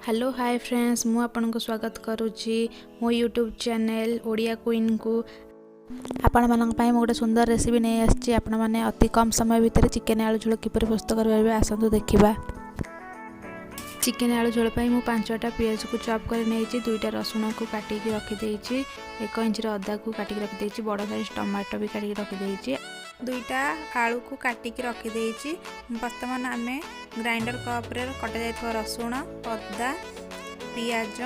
Hello hi friends मु आपन को स्वागत करुच्ची मो यूट्यूब चैनल ओडिया क्वीन को आपण मानक पई मो गोटे सुंदर रेसिपी नहीं आछि। आपण माने अति कम समय भितर चिकन आलू झोल किपर प्रस्तुत करबे आसंतु देखिबा। चिकन आलू झोल पई मु 5टा पियाज को चॉप कर नेछि, 2टा रसुण को काटी के रखि देछि, 1 इंच अदा को काटी के रखि देछि, बड़ साइज टमाटो भी काटी के रखि देछि, 2टा आलू को काटी के रखि देछि। वर्तमान आमे ग्राइंडर कप रे कटा जाय रसुण अदा पियाज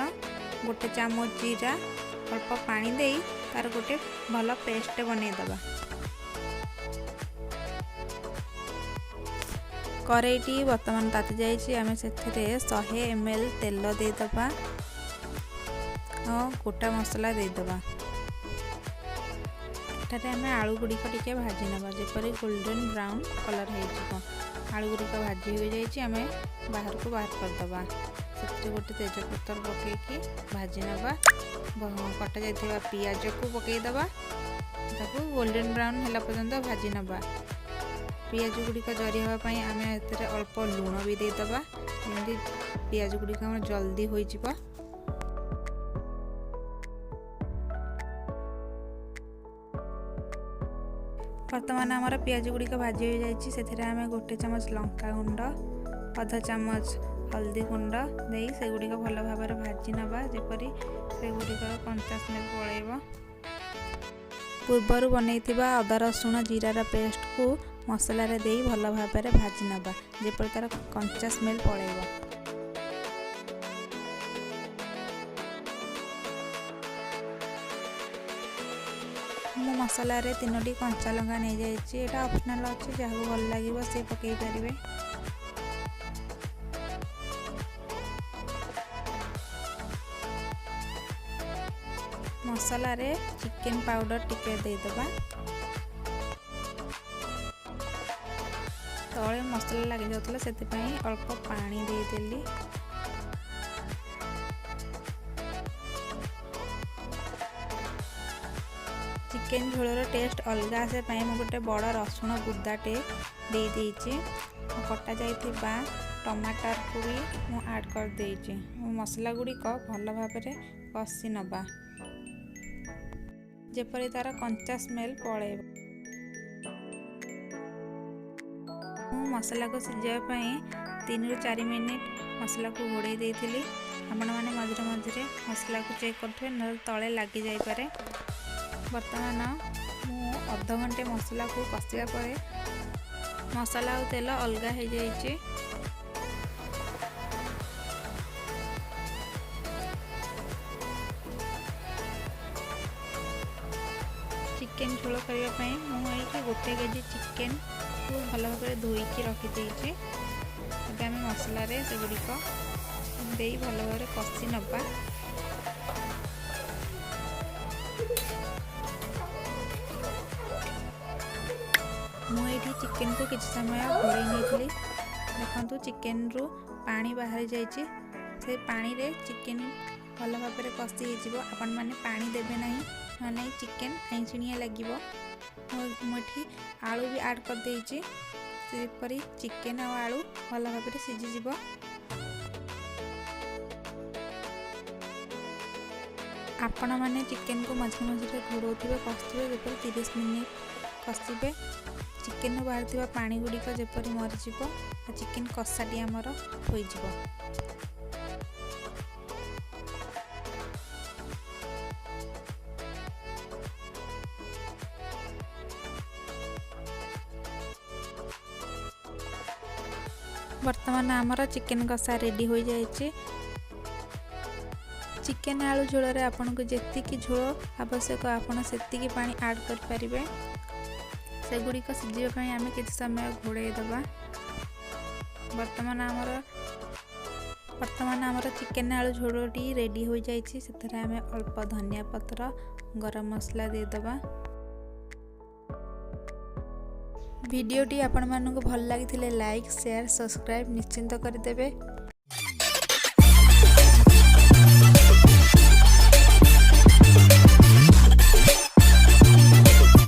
गोटे चामच जीरा अल्प पानी देई तार गोटे भल पेस्ट बनै दबा। करेईटी वर्तमान ताती जाइए आम से 100 ml तेल देदबा और गोटा मसला देदबा। आम आलू गुड़िक टिके भाजी नवा जेपरी गोल्डन ब्राउन कलर हो आलू गुड़िक भाजी हो जाइए आम बाहर को बाहर करदबा। से गोटे तेजपत्र पकईकि भाजी नवा, कटा जाइए पियाज को पकईदबा, ताकू गोल्डन ब्राउन है पर्यंत भाजी नवा। पियाज गुड़िक जरी हाँपाई आम ए अल्प लुण भी देदबा जमी पियाज गुड़िक जल्दी हो जाए। वर्तमान आमर पियाज गुड़िक भाजी हो जाइए, से आम गोटे चामच लंका गुंड आधा चामच हल्दी गुंड दे से गुड़िक भल भाव भाजी नवा जेपरी से गुड़िकर कंचा स्मेल पलैब। पूर्वर बनई अदा रसुण जीरार पेस्ट को मसला रे दे भल भाव भाजी नवा जेपरी तार कंचा स्मेल पलैब। मो मसला रे 3टी कंचा लंका नहीं जाइए, एटा ऑप्शनल अच्छे जहाँ भल लगे से पकई पारे। मसला रे चिकन पाउडर टिके देदबा, तले मसला लगी जाउतला सेतिपई अल्प पानी दे देली। चिकन झोलर टेस्ट अलग आसे पई मु गोटे बड़ रसुण गुदाटे दे देइछि, कटा जाइथिबा टमाटर को भी मु ऐड कर देइछि। मसला गुड़िक भल भाव कषि नबा जेपरी तार कंचा स्मेल पलैब। मसला को सिझापी 3 ରୁ 4 मिनिट मसला को घोड़े देइथिली। आपण माने मझे मझे मसला को चेक करथुए न तले लगी जाई पारे। वर्तमान मु अध घंटे मसला को कषिया परे मसला और तेल अलग हो जाइए। चिकन झोल करने मुझे 1 केजी चिकन को भल भाव धोईकी रखी देइछि। आम मसला रे से गुड़िक दे भल भाव कषि नबा। मुझे चिकन को किसी समय घोड़े नहीं देखु चिकन रु पानी बाहरी जाइए, से पानी रे चिकन भल भाव कषि हो। आपण मैंने पानी देवे ना चिकन आईचिणिया लगे। मुझे आलू भी ऐड कर देइछि, सेपरी चिकन और आलू भल भाव सीझीज। आपण मैंने चिकन को मझे मझे घोड़े कषुवे जेपर 30 मिनिट कषिबे। चिकन बाहर पानी गुड़िक जेपरी मरीज चिकन कषाटी आमर हो। वर्तमान आमर चिकन कषा रेडी हो जाइए। चिकन आलू झोल रे आपन को जेतिकी झोल आवश्यक आपन सेतिकी पानी ऐड कर परिबे। से गुड़िक सिझापी आम किसी समय घोड़े दबा। वर्तमान आमर चिकन आलू झोलटी रेडी हो जाइए। से आम अल्प धनिया पत्र गरम मसला देदबा। वीडियोटी आपण मानक भल लगी लाइक शेयर सब्सक्राइब निश्चिंत करदेबे।